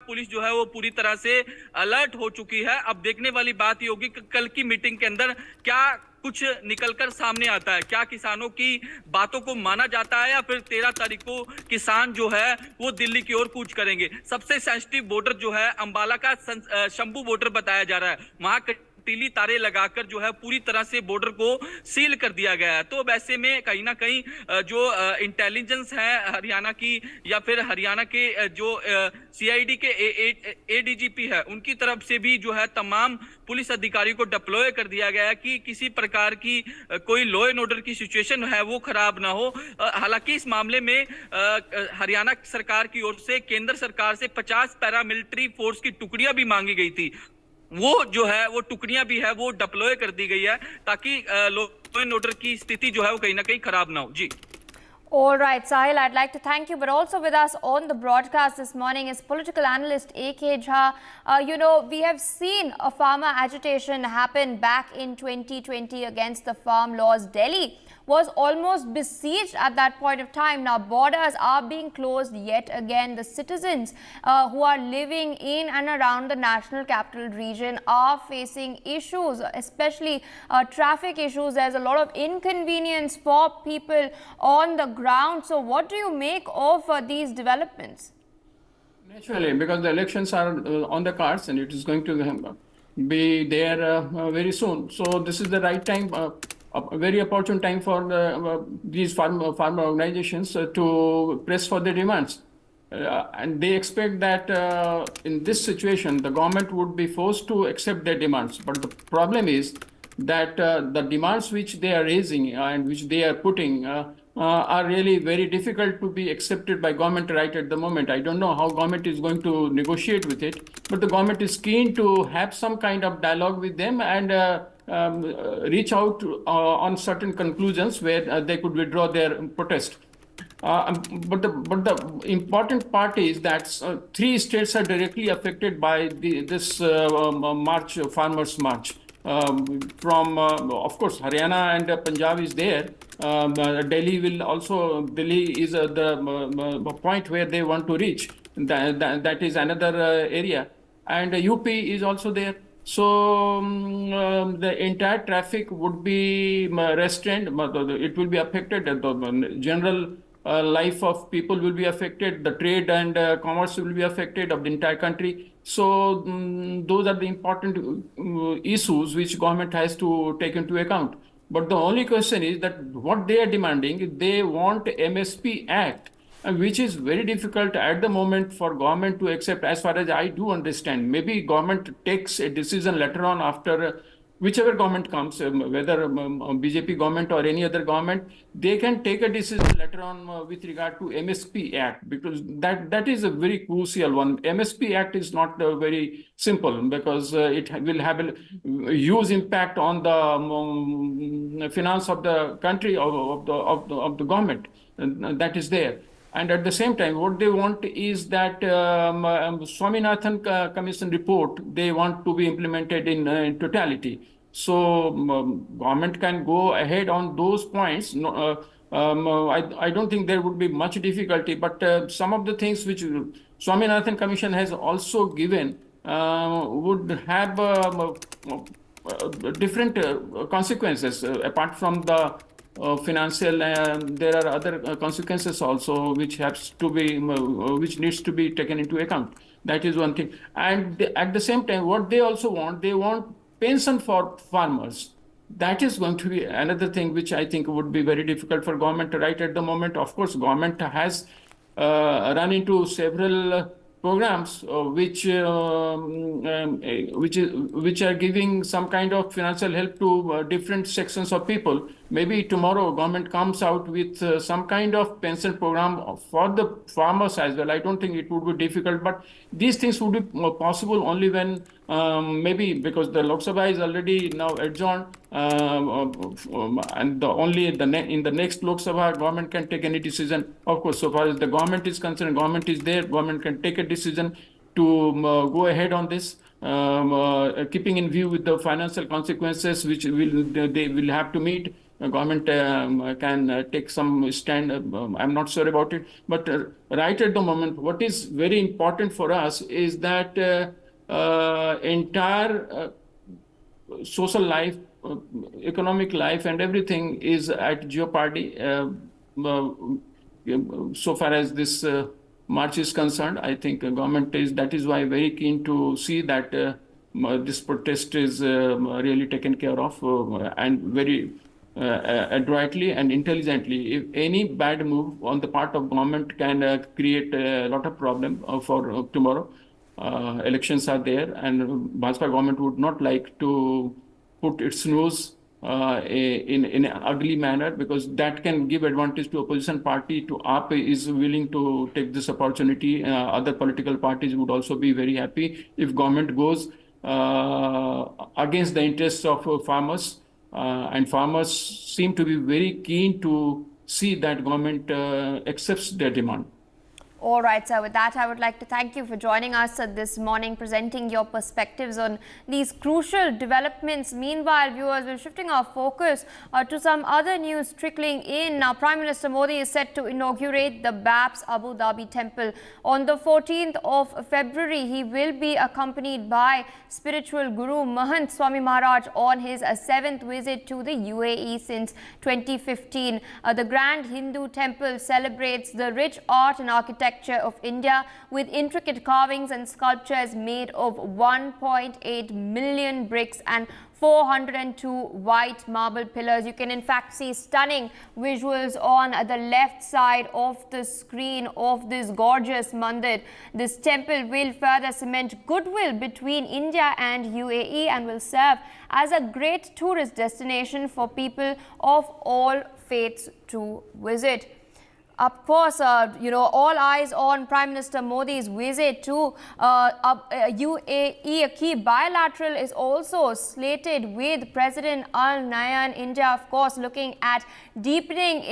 Police जो है वो पूरी तरह से अलर्ट हो चुकी है। अब देखने वाली बात ये होगी कि कल की मीटिंग के अंदर क्या कुछ निकलकर सामने आता है, क्या किसानों की बातों को माना जाता है या फिर 13 तारीख को किसान जो है वो दिल्ली की ओर कूच करेंगे। सबसे सेंसिटिव बॉर्डर जो है अंबाला का शंभू बॉर्डर बताया जा रहा है, वहां तीली तारे लगाकर जो है पूरी तरह से बॉर्डर को सील कर दिया गया है। तो वैसे में कहीं ना कहीं जो इंटेलिजेंस है हरियाणा की या फिर हरियाणा के जो सीआईडी के एडीजीपी है उनकी तरफ से भी जो है तमाम पुलिस अधिकारियों को डिप्लॉय कर दिया गया है कि किसी प्रकार की कोई लॉ एंड ऑर्डर की सिचुएशन है वो खराब ना हो। हालांकि इस मामले में हरियाणा सरकार की ओर से केंद्र सरकार से 50 पैरामिलिट्री फोर्स की टुकड़ियां भी मांगी गई थी, वो जो है वो टुकड़ियां भी है वो डिप्लॉय कर दी गई है ताकि लॉ एंड ऑर्डर की स्थिति जो है वो कहीं ना कहीं खराब ना हो। जी All right, Sahil, I'd like to thank you, but also with us on the broadcast this morning is political analyst A.K. Jha. We have seen a farmer agitation happen back in 2020 against the farm laws. Delhi was almost besieged at that point of time. Now, borders are being closed yet again. The citizens who are living in and around the national capital region are facing issues, especially traffic issues. There's a lot of inconvenience for people on the ground. So what do you make of these developments? Naturally, because the elections are on the cards and it is going to be there very soon. So this is the right time, a very opportune time for these farmer organizations to press for their demands. And they expect that in this situation, the government would be forced to accept their demands. But the problem is that the demands which they are raising and which they are putting are really very difficult to be accepted by government right at the moment. I don't know how government is going to negotiate with it, but the government is keen to have some kind of dialogue with them and reach out on certain conclusions where they could withdraw their protest. But the important part is that 3 states are directly affected by this march, farmers' march. From of course Haryana and Punjab is there. Delhi is the point where they want to reach. That is another area, and UP is also there. So the entire traffic would be restrained. It will be affected. The general life of people will be affected. The trade and commerce will be affected of the entire country. So those are the important issues which government has to take into account. But the only question is that what they are demanding, they want MSP Act, which is very difficult at the moment for government to accept, as far as I do understand. Maybe government takes a decision later on after whichever government comes, whether BJP government or any other government, they can take a decision later on with regard to MSP Act, because that is a very crucial one. MSP Act is not very simple because it will have a huge impact on the finance of the country, of the government that is there. And at the same time, what they want is that Swaminathan Commission report, they want to be implemented in totality. So government can go ahead on those points. I don't think there would be much difficulty, but some of the things which Swaminathan Commission has also given would have different consequences apart from the financial. There are other consequences also which which needs to be taken into account. That is one thing. And at the same time, what they also want, they want pension for farmers. That is going to be another thing which I think would be very difficult for government right at the moment. Of course, government has run into several programs which are giving some kind of financial help to different sections of people. Maybe tomorrow government comes out with some kind of pension program for the farmers as well. I don't think it would be difficult, but these things would be possible only when maybe because the Lok Sabha is already now adjourned, and in the next Lok Sabha government can take any decision. Of course, so far as the government is concerned, government is there, government can take a decision to go ahead on this, keeping in view with the financial consequences which they will have to meet. government can take some stand. I'm not sure about it, but right at the moment, what is very important for us is that entire social life, economic life, and everything is at jeopardy. So far as this march is concerned, I think government that is why very keen to see that this protest is really taken care of and very adroitly and intelligently. If any bad move on the part of government can create a lot of problem for tomorrow. Elections are there, and Bhajpa government would not like to put its nose in an ugly manner, because that can give advantage to opposition party. To AAP is willing to take this opportunity. Other political parties would also be very happy if government goes against the interests of farmers, and farmers seem to be very keen to see that government accepts their demand. All right, sir. With that, I would like to thank you for joining us this morning, presenting your perspectives on these crucial developments. Meanwhile, viewers, we're shifting our focus to some other news trickling in. Now, Prime Minister Modi is set to inaugurate the BAPS Abu Dhabi Temple on the 14th of February. He will be accompanied by spiritual Guru Mahant Swami Maharaj on his 7th visit to the UAE since 2015. The Grand Hindu Temple celebrates the rich art and architecture of India, with intricate carvings and sculptures made of 1.8 million bricks and 402 white marble pillars. You can in fact see stunning visuals on the left side of the screen of this gorgeous mandir. This temple will further cement goodwill between India and UAE and will serve as a great tourist destination for people of all faiths to visit. Of course, all eyes on Prime Minister Modi's visit to UAE. A key bilateral is also slated with President Al Nahyan. India, of course, looking at deepening